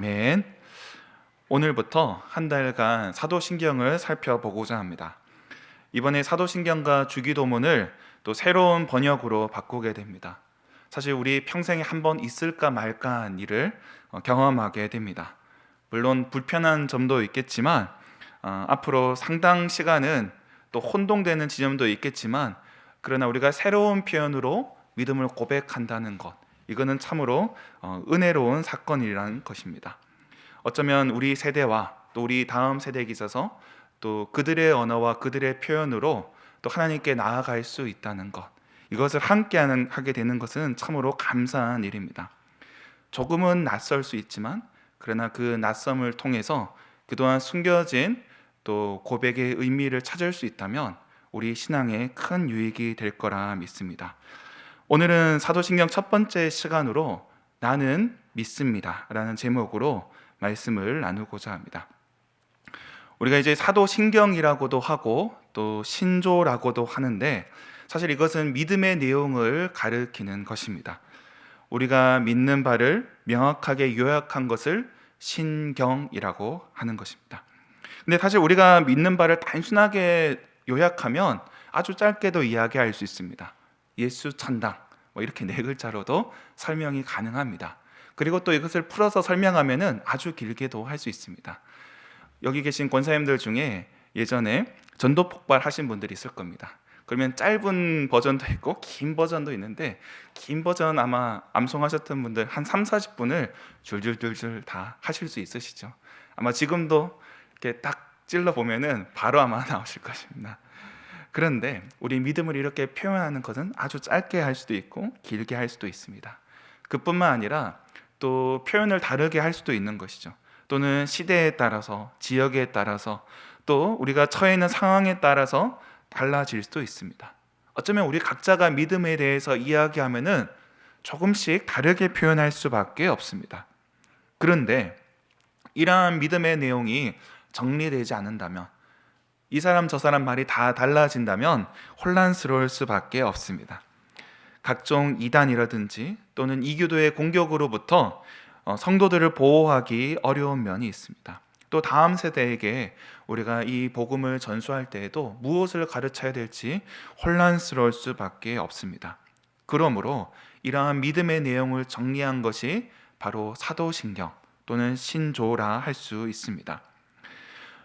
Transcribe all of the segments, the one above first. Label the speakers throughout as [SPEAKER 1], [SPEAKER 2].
[SPEAKER 1] 맨 오늘부터 한 달간 사도신경을 살펴보고자 합니다. 이번에 사도신경과 주기도문을 또 새로운 번역으로 바꾸게 됩니다. 사실 우리 평생에 한 번 있을까 말까 한 일을 경험하게 됩니다. 물론 불편한 점도 있겠지만 앞으로 상당 시간은 또 혼동되는 지점도 있겠지만, 그러나 우리가 새로운 표현으로 믿음을 고백한다는 것, 이거는 참으로 은혜로운 사건이라는 것입니다. 어쩌면 우리 세대와 또 우리 다음 세대에 있어서 또 그들의 언어와 그들의 표현으로 또 하나님께 나아갈 수 있다는 것, 이것을 함께 하게 되는 것은 참으로 감사한 일입니다. 조금은 낯설 수 있지만, 그러나 그 낯섦을 통해서 그동안 숨겨진 또 고백의 의미를 찾을 수 있다면 우리 신앙에 큰 유익이 될 거라 믿습니다. 오늘은 사도신경 첫 번째 시간으로 나는 믿습니다 라는 제목으로 말씀을 나누고자 합니다. 우리가 이제 사도신경이라고도 하고 또 신조라고도 하는데, 사실 이것은 믿음의 내용을 가리키는 것입니다. 우리가 믿는 바를 명확하게 요약한 것을 신경이라고 하는 것입니다. 근데 사실 우리가 믿는 바를 단순하게 요약하면 아주 짧게도 이야기할 수 있습니다. 예수 천당, 이렇게 네 글자로도 설명이 가능합니다. 그리고 또 이것을 풀어서 설명하면은 아주 길게도 할 수 있습니다. 여기 계신 권사님들 중에 예전에 전도 폭발 하신 분들이 있을 겁니다. 그러면 짧은 버전도 있고 긴 버전도 있는데, 긴 버전 아마 암송하셨던 분들 한 3, 40분을 줄줄줄줄 다 하실 수 있으시죠? 아마 지금도 이렇게 딱 찔러 보면은 바로 아마 나오실 것입니다. 그런데 우리 믿음을 이렇게 표현하는 것은 아주 짧게 할 수도 있고 길게 할 수도 있습니다. 그뿐만 아니라 또 표현을 다르게 할 수도 있는 것이죠. 또는 시대에 따라서, 지역에 따라서, 또 우리가 처해 있는 상황에 따라서 달라질 수도 있습니다. 어쩌면 우리 각자가 믿음에 대해서 이야기하면은 조금씩 다르게 표현할 수밖에 없습니다. 그런데 이러한 믿음의 내용이 정리되지 않는다면, 이 사람 저 사람 말이 다 달라진다면 혼란스러울 수밖에 없습니다. 각종 이단이라든지 또는 이교도의 공격으로부터 성도들을 보호하기 어려운 면이 있습니다. 또 다음 세대에게 우리가 이 복음을 전수할 때에도 무엇을 가르쳐야 될지 혼란스러울 수밖에 없습니다. 그러므로 이러한 믿음의 내용을 정리한 것이 바로 사도신경 또는 신조라 할 수 있습니다.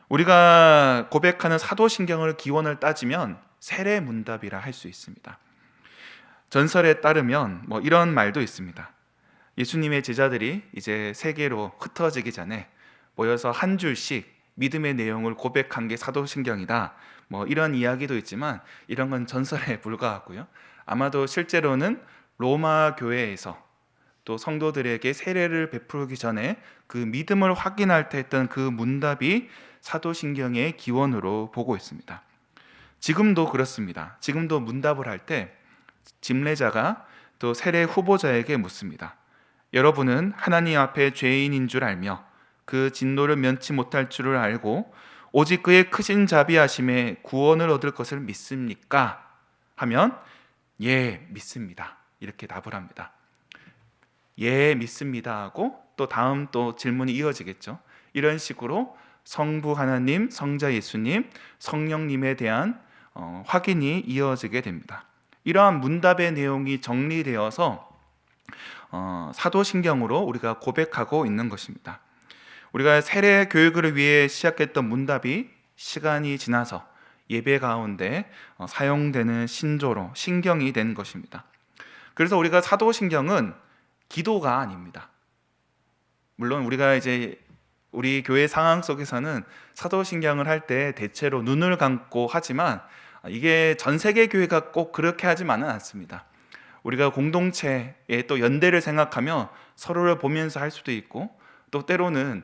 [SPEAKER 1] 우리가 고백하는 사도신경을 기원을 따지면 세례문답이라 할 수 있습니다. 전설에 따르면 이런 말도 있습니다. 예수님의 제자들이 이제 세계로 흩어지기 전에 모여서 한 줄씩 믿음의 내용을 고백한 게 사도신경이다, 이런 이야기도 있지만 이런 건 전설에 불과하고요. 아마도 실제로는 로마 교회에서 또 성도들에게 세례를 베풀기 전에 그 믿음을 확인할 때 했던 그 문답이 사도신경의 기원으로 보고 있습니다. 지금도 그렇습니다. 지금도 문답을 할 때 집례자가 또 세례 후보자에게 묻습니다. 여러분은 하나님 앞에 죄인인 줄 알며 그 진노를 면치 못할 줄을 알고 오직 그의 크신 자비하심에 구원을 얻을 것을 믿습니까? 하면 예, 믿습니다, 이렇게 답을 합니다. 예, 믿습니다 하고 또 다음 또 질문이 이어지겠죠. 이런 식으로 성부 하나님, 성자 예수님, 성령님에 대한 확인이 이어지게 됩니다. 이러한 문답의 내용이 정리되어서 사도신경으로 우리가 고백하고 있는 것입니다. 우리가 세례 교육을 위해 시작했던 문답이 시간이 지나서 예배 가운데 사용되는 신조로 신경이 된 것입니다. 그래서 우리가 사도신경은 기도가 아닙니다. 물론 우리가 이제 우리 교회 상황 속에서는 사도신경을 할 때 대체로 눈을 감고 하지만 이게 전 세계 교회가 꼭 그렇게 하지만은 않습니다. 우리가 공동체의 또 연대를 생각하며 서로를 보면서 할 수도 있고, 또 때로는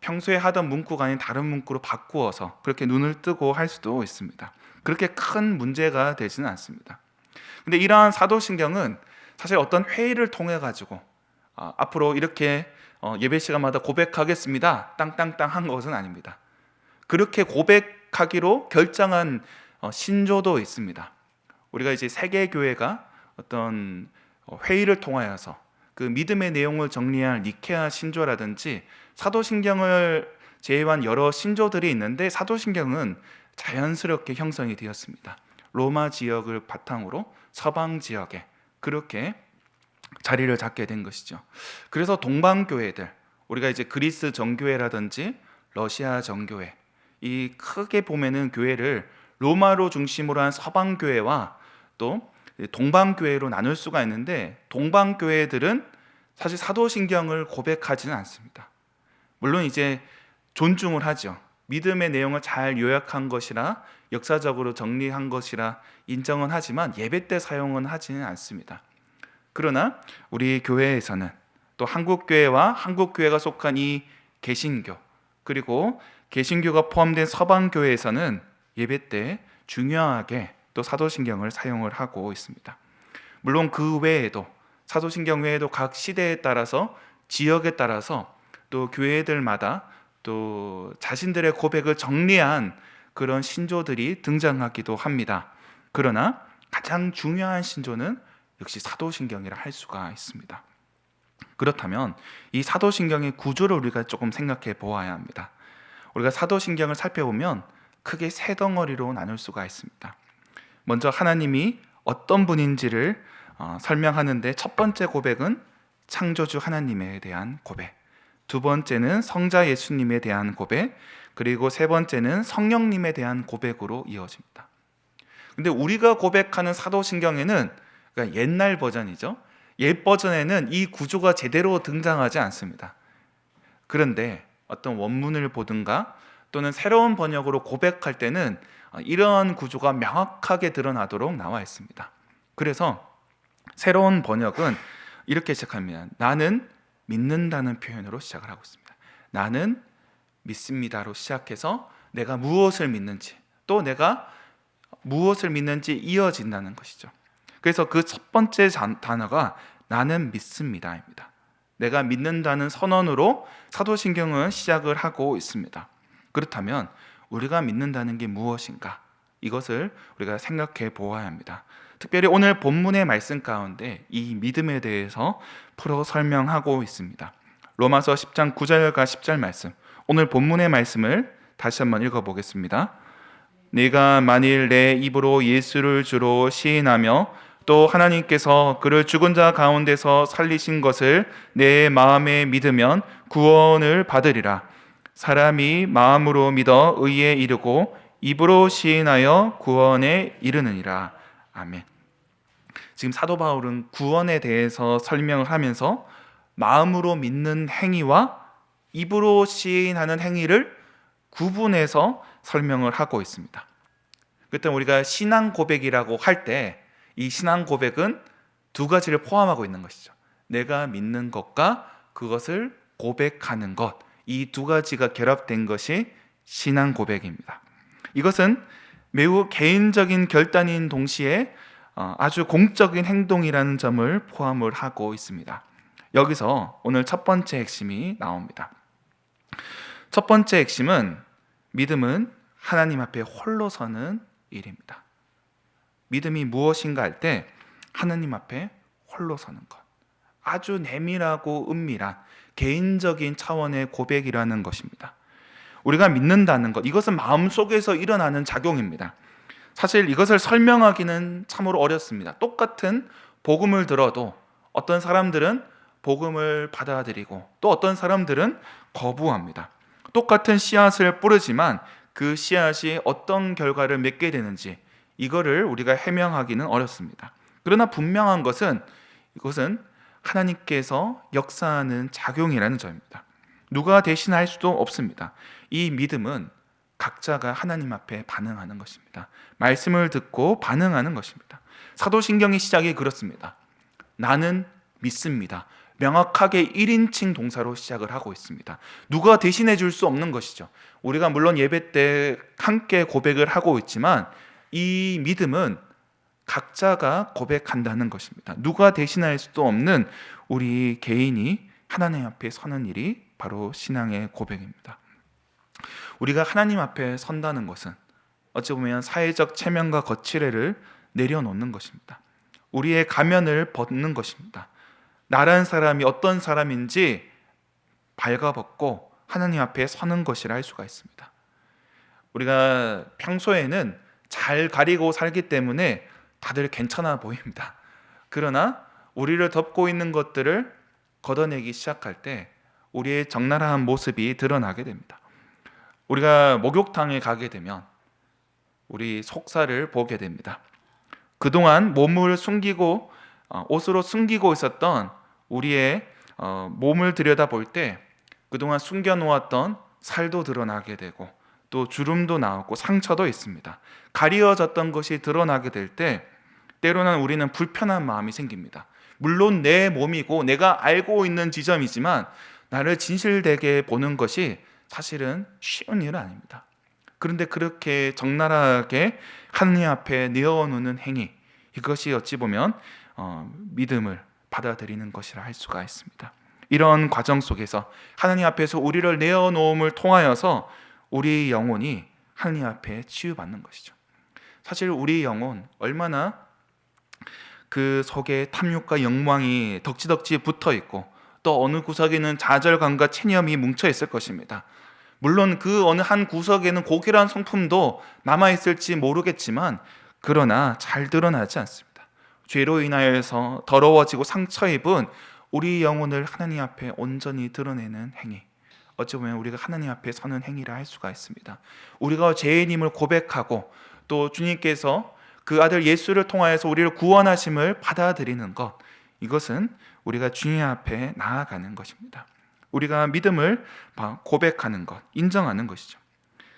[SPEAKER 1] 평소에 하던 문구가 아닌 다른 문구로 바꾸어서 그렇게 눈을 뜨고 할 수도 있습니다. 그렇게 큰 문제가 되지는 않습니다. 근데 이러한 사도신경은 사실 어떤 회의를 통해 가지고 앞으로 이렇게 예배 시간마다 고백하겠습니다, 땅땅땅 한 것은 아닙니다. 그렇게 고백하기로 결정한 신조도 있습니다. 우리가 이제 세계 교회가 어떤 회의를 통하여서 그 믿음의 내용을 정리한 니케아 신조라든지 사도신경을 제외한 여러 신조들이 있는데 사도신경은 자연스럽게 형성이 되었습니다. 로마 지역을 바탕으로 서방 지역에 그렇게 자리를 잡게 된 것이죠. 그래서 동방교회들, 우리가 이제 그리스 정교회라든지 러시아 정교회, 이 크게 보면은 교회를 로마로 중심으로 한 서방교회와 또 동방교회로 나눌 수가 있는데, 동방교회들은 사실 사도신경을 고백하지는 않습니다. 물론 이제 존중을 하죠. 믿음의 내용을 잘 요약한 것이라, 역사적으로 정리한 것이라 인정은 하지만 예배 때 사용은 하지는 않습니다. 그러나 우리 교회에서는, 또 한국교회와 한국교회가 속한 이 개신교, 그리고 개신교가 포함된 서방교회에서는 예배 때 중요하게 또 사도신경을 사용을 하고 있습니다. 물론 그 외에도, 사도신경 외에도 각 시대에 따라서, 지역에 따라서 또 교회들마다 또 자신들의 고백을 정리한 그런 신조들이 등장하기도 합니다. 그러나 가장 중요한 신조는 역시 사도신경이라 할 수가 있습니다. 그렇다면 이 사도신경의 구조를 우리가 조금 생각해 보아야 합니다. 우리가 사도신경을 살펴보면 크게 세 덩어리로 나눌 수가 있습니다. 먼저 하나님이 어떤 분인지를 설명하는데, 첫 번째 고백은 창조주 하나님에 대한 고백, 두 번째는 성자 예수님에 대한 고백, 그리고 세 번째는 성령님에 대한 고백으로 이어집니다. 근데 우리가 고백하는 사도신경에는, 그러니까 옛날 버전이죠, 옛 버전에는 이 구조가 제대로 등장하지 않습니다. 그런데 어떤 원문을 보든가 또는 새로운 번역으로 고백할 때는 이러한 구조가 명확하게 드러나도록 나와 있습니다. 그래서 새로운 번역은 이렇게 시작합니다. 나는 믿는다는 표현으로 시작을 하고 있습니다. 나는 믿습니다로 시작해서 내가 무엇을 믿는지, 또 내가 무엇을 믿는지 이어진다는 것이죠. 그래서 그 첫 번째 단어가 나는 믿습니다입니다. 내가 믿는다는 선언으로 사도신경은 시작을 하고 있습니다. 그렇다면 우리가 믿는다는 게 무엇인가? 이것을 우리가 생각해 보아야 합니다. 특별히 오늘 본문의 말씀 가운데 이 믿음에 대해서 풀어 설명하고 있습니다. 로마서 10장 9절과 10절 말씀, 오늘 본문의 말씀을 다시 한번 읽어보겠습니다. 네가 만일 내 입으로 예수를 주로 시인하며 또 하나님께서 그를 죽은 자 가운데서 살리신 것을 내 마음에 믿으면 구원을 받으리라. 사람이 마음으로 믿어 의에 이르고 입으로 시인하여 구원에 이르느니라. 아멘. 지금 사도 바울은 구원에 대해서 설명을 하면서 마음으로 믿는 행위와 입으로 시인하는 행위를 구분해서 설명을 하고 있습니다. 그때 우리가 신앙 고백이라고 할 때 이 신앙 고백은 두 가지를 포함하고 있는 것이죠. 내가 믿는 것과 그것을 고백하는 것, 이 두 가지가 결합된 것이 신앙 고백입니다. 이것은 매우 개인적인 결단인 동시에 아주 공적인 행동이라는 점을 포함을 하고 있습니다. 여기서 오늘 첫 번째 핵심이 나옵니다. 첫 번째 핵심은 믿음은 하나님 앞에 홀로 서는 일입니다. 믿음이 무엇인가 할 때 하나님 앞에 홀로 서는 것, 아주 내밀하고 은밀한 개인적인 차원의 고백이라는 것입니다. 우리가 믿는다는 것, 이것은 마음속에서 일어나는 작용입니다. 사실 이것을 설명하기는 참으로 어렵습니다. 똑같은 복음을 들어도 어떤 사람들은 복음을 받아들이고 또 어떤 사람들은 거부합니다. 똑같은 씨앗을 뿌리지만 그 씨앗이 어떤 결과를 맺게 되는지 이거를 우리가 해명하기는 어렵습니다. 그러나 분명한 것은 이것은 하나님께서 역사하는 작용이라는 점입니다. 누가 대신할 수도 없습니다. 이 믿음은 각자가 하나님 앞에 반응하는 것입니다. 말씀을 듣고 반응하는 것입니다. 사도신경의 시작이 그렇습니다. 나는 믿습니다. 명확하게 1인칭 동사로 시작을 하고 있습니다. 누가 대신해 줄 수 없는 것이죠. 우리가 물론 예배 때 함께 고백을 하고 있지만 이 믿음은 각자가 고백한다는 것입니다. 누가 대신할 수도 없는 우리 개인이 하나님 앞에 서는 일이 바로 신앙의 고백입니다. 우리가 하나님 앞에 선다는 것은 어찌 보면 사회적 체면과 거칠애를 내려놓는 것입니다. 우리의 가면을 벗는 것입니다. 나란 사람이 어떤 사람인지 발가벗고 하나님 앞에 서는 것이라 할 수가 있습니다. 우리가 평소에는 잘 가리고 살기 때문에 다들 괜찮아 보입니다. 그러나 우리를 덮고 있는 것들을 걷어내기 시작할 때 우리의 적나라한 모습이 드러나게 됩니다. 우리가 목욕탕에 가게 되면 우리 속살을 보게 됩니다. 그동안 몸을 숨기고 옷으로 숨기고 있었던 우리의 몸을 들여다볼 때 그동안 숨겨놓았던 살도 드러나게 되고 또 주름도 나오고 상처도 있습니다. 가리워졌던 것이 드러나게 될 때 때로는 우리는 불편한 마음이 생깁니다. 물론 내 몸이고 내가 알고 있는 지점이지만 나를 진실되게 보는 것이 사실은 쉬운 일은 아닙니다. 그런데 그렇게 적나라하게 하느님 앞에 내어놓는 행위, 이것이 어찌 보면 믿음을 받아들이는 것이라 할 수가 있습니다. 이런 과정 속에서 하나님 앞에서 우리를 내어놓음을 통하여서 우리 영혼이 하나님 앞에 치유받는 것이죠. 사실 우리 영혼 얼마나 그 속에 탐욕과 욕망이 덕지덕지 붙어 있고 또 어느 구석에는 좌절감과 체념이 뭉쳐 있을 것입니다. 물론 그 어느 한 구석에는 고귀한 성품도 남아 있을지 모르겠지만 그러나 잘 드러나지 않습니다. 죄로 인하여서 더러워지고 상처 입은 우리 영혼을 하나님 앞에 온전히 드러내는 행위, 어찌 보면 우리가 하나님 앞에 서는 행위라 할 수가 있습니다. 우리가 죄인임을 고백하고 또 주님께서 그 아들 예수를 통하여서 우리를 구원하심을 받아들이는 것, 이것은 우리가 주님 앞에 나아가는 것입니다. 우리가 믿음을 고백하는 것, 인정하는 것이죠.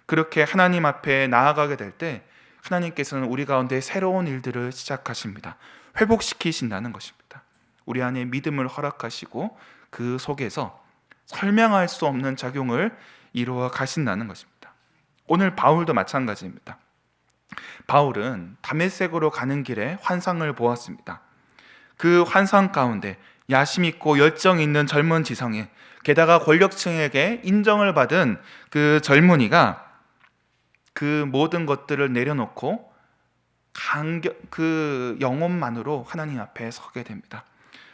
[SPEAKER 1] 그렇게 하나님 앞에 나아가게 될 때 하나님께서는 우리 가운데 새로운 일들을 시작하십니다. 회복시키신다는 것입니다. 우리 안에 믿음을 허락하시고 그 속에서 설명할 수 없는 작용을 이루어 가신다는 것입니다. 오늘 바울도 마찬가지입니다. 바울은 다메섹으로 가는 길에 환상을 보았습니다. 그 환상 가운데 야심 있고 열정 있는 젊은 지성인, 게다가 권력층에게 인정을 받은 그 젊은이가 그 모든 것들을 내려놓고 그 영혼만으로 하나님 앞에 서게 됩니다.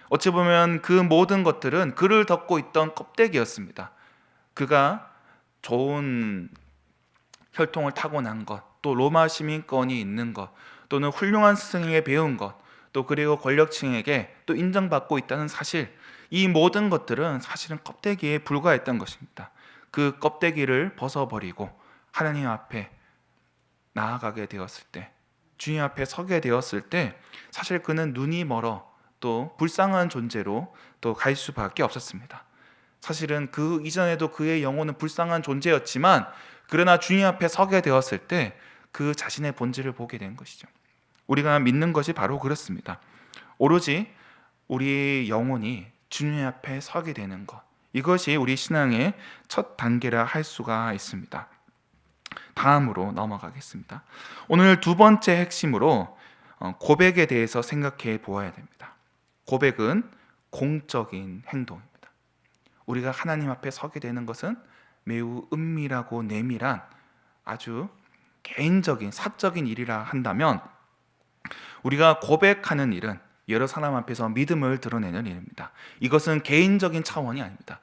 [SPEAKER 1] 어찌 보면 그 모든 것들은 그를 덮고 있던 껍데기였습니다. 그가 좋은 혈통을 타고난 것, 또 로마 시민권이 있는 것, 또는 훌륭한 스승에게 배운 것, 또 그리고 권력층에게 또 인정받고 있다는 사실, 이 모든 것들은 사실은 껍데기에 불과했던 것입니다. 그 껍데기를 벗어버리고 하나님 앞에 나아가게 되었을 때, 주님 앞에 서게 되었을 때 사실 그는 눈이 멀어 또 불쌍한 존재로 또 갈 수밖에 없었습니다. 사실은 그 이전에도 그의 영혼은 불쌍한 존재였지만 그러나 주님 앞에 서게 되었을 때 그 자신의 본질을 보게 된 것이죠. 우리가 믿는 것이 바로 그렇습니다. 오로지 우리 영혼이 주님 앞에 서게 되는 것, 이것이 우리 신앙의 첫 단계라 할 수가 있습니다. 다음으로 넘어가겠습니다. 오늘 두 번째 핵심으로 고백에 대해서 생각해 보아야 됩니다. 고백은 공적인 행동입니다. 우리가 하나님 앞에 서게 되는 것은 매우 은밀하고 내밀한 아주 개인적인 사적인 일이라 한다면 우리가 고백하는 일은 여러 사람 앞에서 믿음을 드러내는 일입니다. 이것은 개인적인 차원이 아닙니다.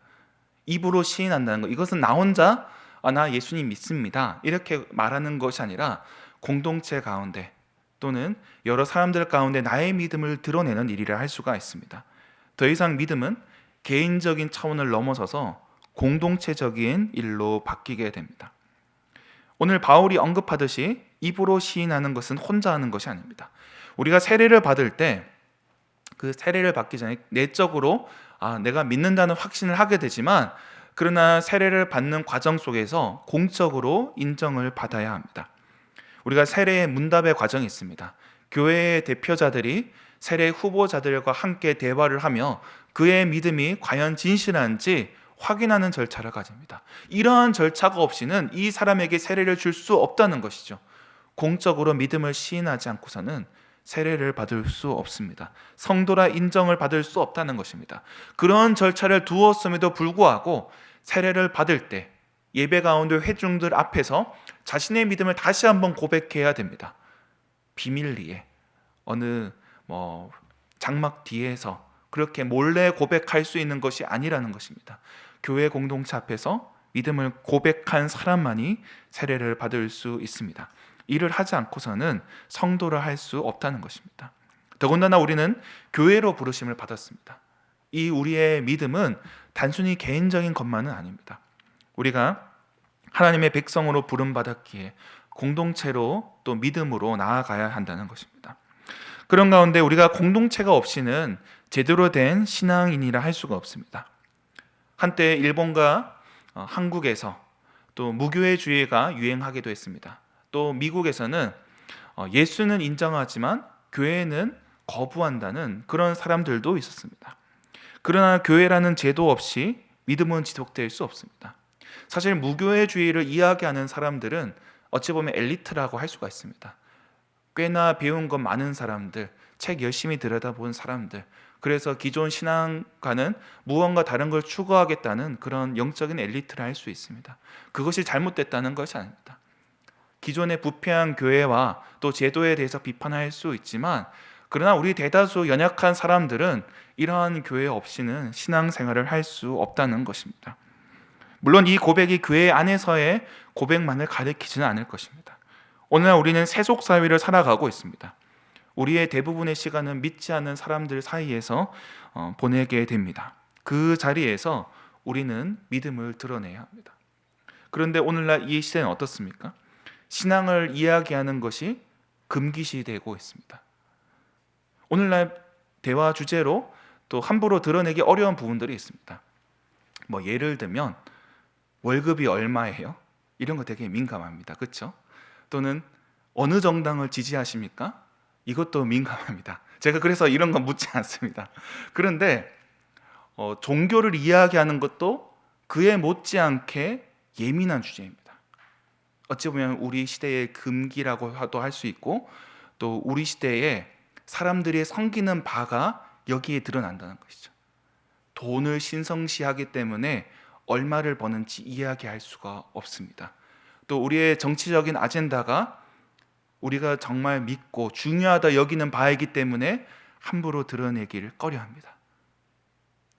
[SPEAKER 1] 입으로 시인한다는 것, 이것은 나 혼자 나 예수님 믿습니다 이렇게 말하는 것이 아니라 공동체 가운데 또는 여러 사람들 가운데 나의 믿음을 드러내는 일이라 할 수가 있습니다. 더 이상 믿음은 개인적인 차원을 넘어서서 공동체적인 일로 바뀌게 됩니다. 오늘 바울이 언급하듯이 입으로 시인하는 것은 혼자 하는 것이 아닙니다. 우리가 세례를 받을 때 그 세례를 받기 전에 내적으로 내가 믿는다는 확신을 하게 되지만 그러나 세례를 받는 과정 속에서 공적으로 인정을 받아야 합니다. 우리가 세례의 문답의 과정이 있습니다. 교회의 대표자들이 세례 후보자들과 함께 대화를 하며 그의 믿음이 과연 진실한지 확인하는 절차를 가집니다. 이러한 절차가 없이는 이 사람에게 세례를 줄 수 없다는 것이죠. 공적으로 믿음을 시인하지 않고서는 세례를 받을 수 없습니다. 성도라 인정을 받을 수 없다는 것입니다. 그런 절차를 두었음에도 불구하고 세례를 받을 때 예배 가운데 회중들 앞에서 자신의 믿음을 다시 한번 고백해야 됩니다. 비밀리에 어느 장막 뒤에서 그렇게 몰래 고백할 수 있는 것이 아니라는 것입니다. 교회 공동체 앞에서 믿음을 고백한 사람만이 세례를 받을 수 있습니다. 이를 하지 않고서는 성도를 할 수 없다는 것입니다. 더군다나 우리는 교회로 부르심을 받았습니다. 이 우리의 믿음은 단순히 개인적인 것만은 아닙니다. 우리가 하나님의 백성으로 부름받았기에 공동체로 또 믿음으로 나아가야 한다는 것입니다. 그런 가운데 우리가 공동체가 없이는 제대로 된 신앙인이라 할 수가 없습니다. 한때 일본과 한국에서 또 무교회주의가 유행하기도 했습니다. 또 미국에서는 예수는 인정하지만 교회는 거부한다는 그런 사람들도 있었습니다. 그러나 교회라는 제도 없이 믿음은 지속될 수 없습니다. 사실 무교회주의를 이야기하는 사람들은 어찌 보면 엘리트라고 할 수가 있습니다. 꽤나 배운 것 많은 사람들, 책 열심히 들여다본 사람들, 그래서 기존 신앙과는 무언가 다른 걸 추구하겠다는 그런 영적인 엘리트라 할 수 있습니다. 그것이 잘못됐다는 것이 아닙니다. 기존의 부패한 교회와 또 제도에 대해서 비판할 수 있지만, 그러나 우리 대다수 연약한 사람들은 이러한 교회 없이는 신앙생활을 할 수 없다는 것입니다. 물론 이 고백이 교회 안에서의 고백만을 가리키지는 않을 것입니다. 오늘날 우리는 세속 사회를 살아가고 있습니다. 우리의 대부분의 시간은 믿지 않는 사람들 사이에서 보내게 됩니다. 그 자리에서 우리는 믿음을 드러내야 합니다. 그런데 오늘날 이 시대는 어떻습니까? 신앙을 이야기하는 것이 금기시 되고 있습니다. 오늘날 대화 주제로 또 함부로 드러내기 어려운 부분들이 있습니다. 예를 들면 월급이 얼마예요? 이런 거 되게 민감합니다. 그렇죠? 또는 어느 정당을 지지하십니까? 이것도 민감합니다. 제가 그래서 이런 건 묻지 않습니다. 그런데 종교를 이야기하는 것도 그에 못지않게 예민한 주제입니다. 어찌 보면 우리 시대의 금기라고도 할 수 있고, 또 우리 시대에 사람들이 섬기는 바가 여기에 드러난다는 것이죠. 돈을 신성시하기 때문에 얼마를 버는지 이야기할 수가 없습니다. 또 우리의 정치적인 아젠다가 우리가 정말 믿고 중요하다 여기는 바이기 때문에 함부로 드러내기를 꺼려합니다.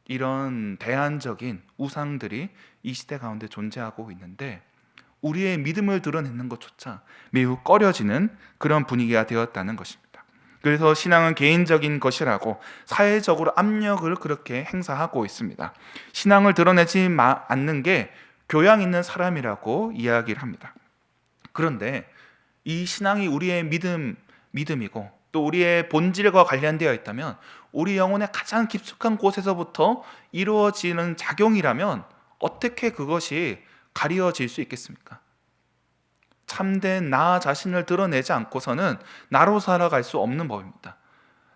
[SPEAKER 1] 이런 대안적인 우상들이 이 시대 가운데 존재하고 있는데, 우리의 믿음을 드러내는 것조차 매우 꺼려지는 그런 분위기가 되었다는 것입니다. 그래서 신앙은 개인적인 것이라고 사회적으로 압력을 그렇게 행사하고 있습니다. 신앙을 드러내지 않는 게 교양 있는 사람이라고 이야기를 합니다. 그런데 이 신앙이 우리의 믿음이고 또 우리의 본질과 관련되어 있다면, 우리 영혼의 가장 깊숙한 곳에서부터 이루어지는 작용이라면 어떻게 그것이 가려질 수 있겠습니까? 참된 나 자신을 드러내지 않고서는 나로 살아갈 수 없는 법입니다.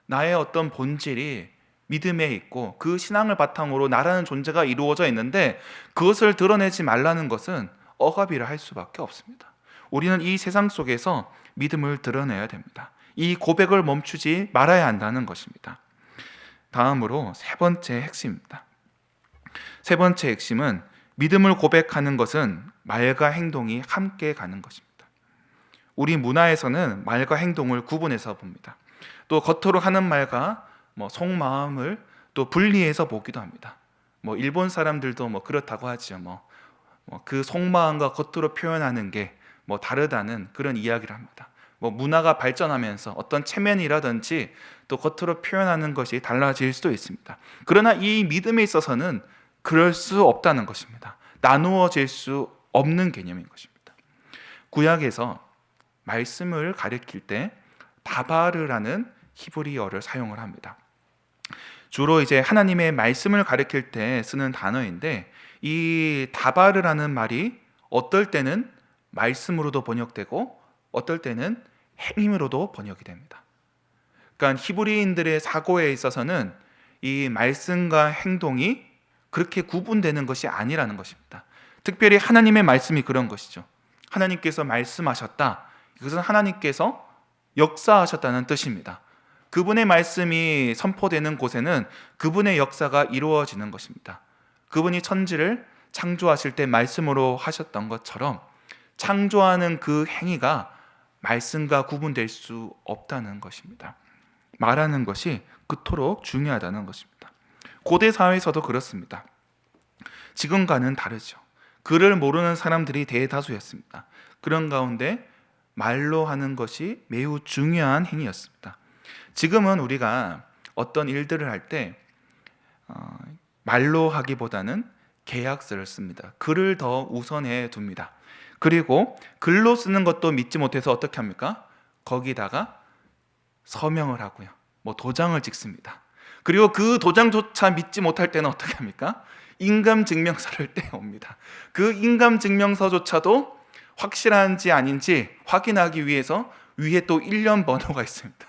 [SPEAKER 1] 나의 어떤 본질이 믿음에 있고 그 신앙을 바탕으로 나라는 존재가 이루어져 있는데, 그것을 드러내지 말라는 것은 억압이라 할 수밖에 없습니다. 우리는 이 세상 속에서 믿음을 드러내야 됩니다. 이 고백을 멈추지 말아야 한다는 것입니다. 다음으로 세 번째 핵심입니다. 세 번째 핵심은 믿음을 고백하는 것은 말과 행동이 함께 가는 것입니다. 우리 문화에서는 말과 행동을 구분해서 봅니다. 또 겉으로 하는 말과 속마음을 또 분리해서 보기도 합니다. 일본 사람들도 그렇다고 하죠. 그 속마음과 겉으로 표현하는 게 다르다는 그런 이야기를 합니다. 문화가 발전하면서 어떤 체면이라든지 또 겉으로 표현하는 것이 달라질 수도 있습니다. 그러나 이 믿음에 있어서는 그럴 수 없다는 것입니다. 나누어질 수 없는 개념인 것입니다. 구약에서 말씀을 가리킬 때 다바르라는 히브리어를 사용을 합니다. 주로 이제 하나님의 말씀을 가리킬 때 쓰는 단어인데, 이 다바르라는 말이 어떨 때는 말씀으로도 번역되고 어떨 때는 행위로도 번역이 됩니다. 그러니까 히브리인들의 사고에 있어서는 이 말씀과 행동이 그렇게 구분되는 것이 아니라는 것입니다. 특별히 하나님의 말씀이 그런 것이죠. 하나님께서 말씀하셨다. 이것은 하나님께서 역사하셨다는 뜻입니다. 그분의 말씀이 선포되는 곳에는 그분의 역사가 이루어지는 것입니다. 그분이 천지를 창조하실 때 말씀으로 하셨던 것처럼 창조하는 그 행위가 말씀과 구분될 수 없다는 것입니다. 말하는 것이 그토록 중요하다는 것입니다. 고대 사회에서도 그렇습니다. 지금과는 다르죠. 글을 모르는 사람들이 대다수였습니다. 그런 가운데 말로 하는 것이 매우 중요한 행위였습니다. 지금은 우리가 어떤 일들을 할 때 말로 하기보다는 계약서를 씁니다. 글을 더 우선해 둡니다. 그리고 글로 쓰는 것도 믿지 못해서 어떻게 합니까? 거기다가 서명을 하고요. 뭐 도장을 찍습니다. 그리고 그 도장조차 믿지 못할 때는 어떻게 합니까? 인감증명서를 떼옵니다. 그 인감증명서조차도 확실한지 아닌지 확인하기 위해서 위에 또 1년 번호가 있습니다.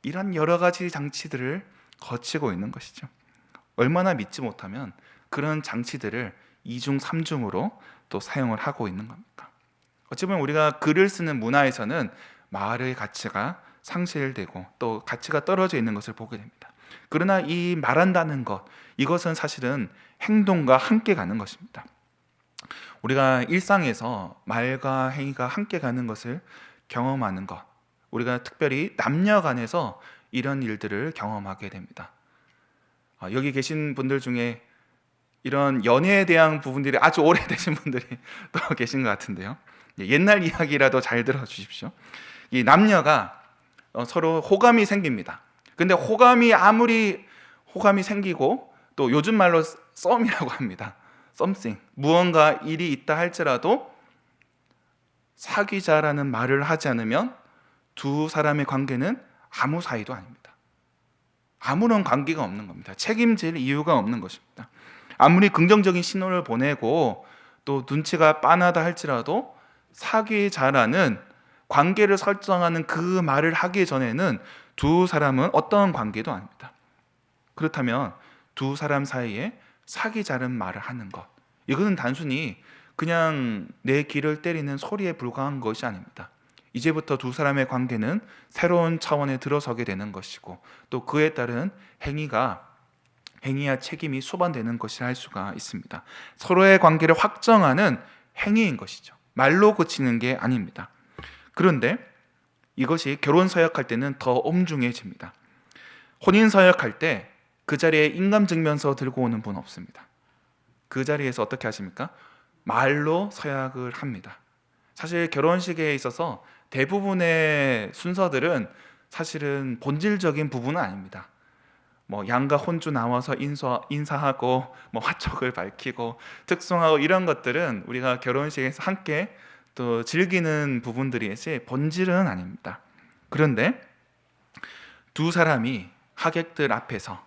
[SPEAKER 1] 이런 여러 가지 장치들을 거치고 있는 것이죠. 얼마나 믿지 못하면 그런 장치들을 2중, 3중으로 또 사용을 하고 있는 겁니까? 어찌 보면 우리가 글을 쓰는 문화에서는 말의 가치가 상실되고 또 가치가 떨어져 있는 것을 보게 됩니다. 그러나 이 말한다는 것, 이것은 사실은 행동과 함께 가는 것입니다. 우리가 일상에서 말과 행위가 함께 가는 것을 경험하는 것, 우리가 특별히 남녀 간에서 이런 일들을 경험하게 됩니다. 여기 계신 분들 중에 이런 연애에 대한 부분들이 아주 오래되신 분들이 또 계신 것 같은데요. 옛날 이야기라도 잘 들어주십시오. 이 남녀가 서로 호감이 생깁니다. 근데 아무리 호감이 생기고 또 요즘 말로 썸이라고 합니다. something, 무언가 일이 있다 할지라도 사귀자라는 말을 하지 않으면 두 사람의 관계는 아무 사이도 아닙니다. 아무런 관계가 없는 겁니다. 책임질 이유가 없는 것입니다. 아무리 긍정적인 신호를 보내고 또 눈치가 빤하다 할지라도 사귀자라는 관계를 설정하는 그 말을 하기 전에는 두 사람은 어떤 관계도 아닙니다. 그렇다면 두 사람 사이에 사귀자는 말을 하는 것, 이것은 단순히 그냥 내 귀를 때리는 소리에 불과한 것이 아닙니다. 이제부터 두 사람의 관계는 새로운 차원에 들어서게 되는 것이고 또 그에 따른 행위와 책임이 수반되는 것이라 할 수가 있습니다. 서로의 관계를 확정하는 행위인 것이죠. 말로 그치는 게 아닙니다. 그런데 이것이 결혼 서약할 때는 더 엄중해집니다. 혼인 서약할 때 그 자리에 인감증명서 들고 오는 분 없습니다. 그 자리에서 어떻게 하십니까? 말로 서약을 합니다. 사실 결혼식에 있어서 대부분의 순서들은 사실은 본질적인 부분은 아닙니다. 양가 혼주 나와서 인사하고 화촉을 밝히고 특송하고 이런 것들은 우리가 결혼식에서 함께 또 즐기는 부분들이지 본질은 아닙니다. 그런데 두 사람이 하객들 앞에서,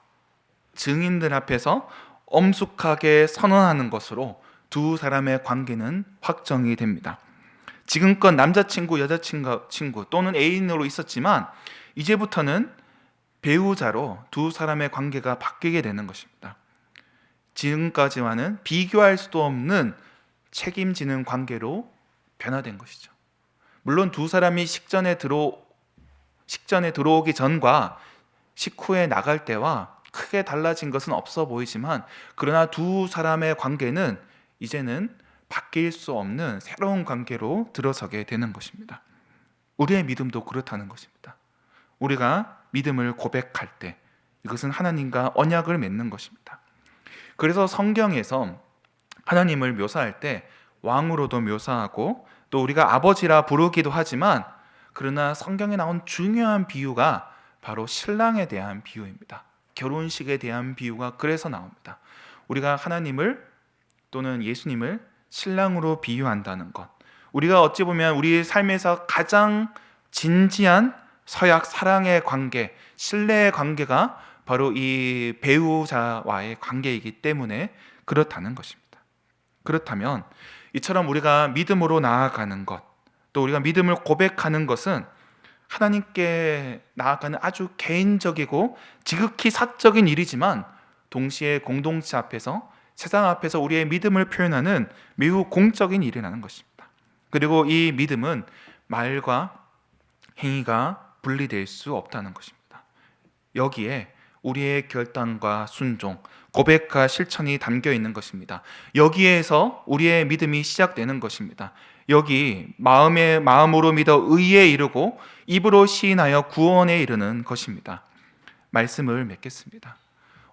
[SPEAKER 1] 증인들 앞에서 엄숙하게 선언하는 것으로 두 사람의 관계는 확정이 됩니다. 지금껏 남자친구, 여자친구 또는 애인으로 있었지만 이제부터는 배우자로 두 사람의 관계가 바뀌게 되는 것입니다. 지금까지와는 비교할 수도 없는 책임지는 관계로 변화된 것이죠. 물론 두 사람이 식전에 들어오기 전과 식후에 나갈 때와 크게 달라진 것은 없어 보이지만 그러나 두 사람의 관계는 이제는 바뀔 수 없는 새로운 관계로 들어서게 되는 것입니다. 우리의 믿음도 그렇다는 것입니다. 우리가 믿음을 고백할 때 이것은 하나님과 언약을 맺는 것입니다. 그래서 성경에서 하나님을 묘사할 때 왕으로도 묘사하고 또 우리가 아버지라 부르기도 하지만 그러나 성경에 나온 중요한 비유가 바로 신랑에 대한 비유입니다. 결혼식에 대한 비유가 그래서 나옵니다. 우리가 하나님을 또는 예수님을 신랑으로 비유한다는 것, 우리가 어찌 보면 우리 삶에서 가장 진지한 서약 사랑의 관계, 신뢰의 관계가 바로 이 배우자와의 관계이기 때문에 그렇다는 것입니다. 그렇다면 이처럼 우리가 믿음으로 나아가는 것, 또 우리가 믿음을 고백하는 것은 하나님께 나아가는 아주 개인적이고 지극히 사적인 일이지만 동시에 공동체 앞에서, 세상 앞에서 우리의 믿음을 표현하는 매우 공적인 일이라는 것입니다. 그리고 이 믿음은 말과 행위가 분리될 수 없다는 것입니다. 여기에 우리의 결단과 순종, 고백과 실천이 담겨 있는 것입니다. 여기에서 우리의 믿음이 시작되는 것입니다. 여기 마음으로 믿어 의에 이르고 입으로 시인하여 구원에 이르는 것입니다. 말씀을 맺겠습니다.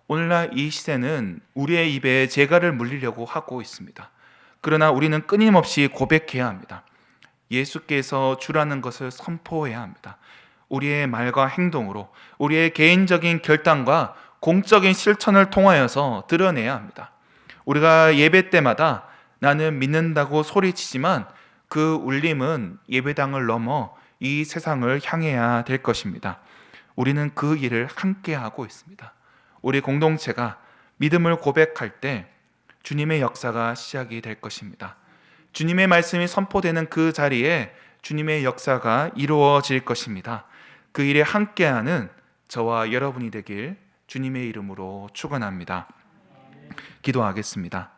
[SPEAKER 1] 오늘날 이 시대는 우리의 입에 재갈을 물리려고 하고 있습니다. 그러나 우리는 끊임없이 고백해야 합니다. 예수께서 주라는 것을 선포해야 합니다. 우리의 말과 행동으로, 우리의 개인적인 결단과 공적인 실천을 통하여서 드러내야 합니다. 우리가 예배 때마다 나는 믿는다고 소리치지만 그 울림은 예배당을 넘어 이 세상을 향해야 될 것입니다. 우리는 그 일을 함께 하고 있습니다. 우리 공동체가 믿음을 고백할 때 주님의 역사가 시작이 될 것입니다. 주님의 말씀이 선포되는 그 자리에 주님의 역사가 이루어질 것입니다. 그 일에 함께하는 저와 여러분이 되길 주님의 이름으로 축원합니다. 기도하겠습니다.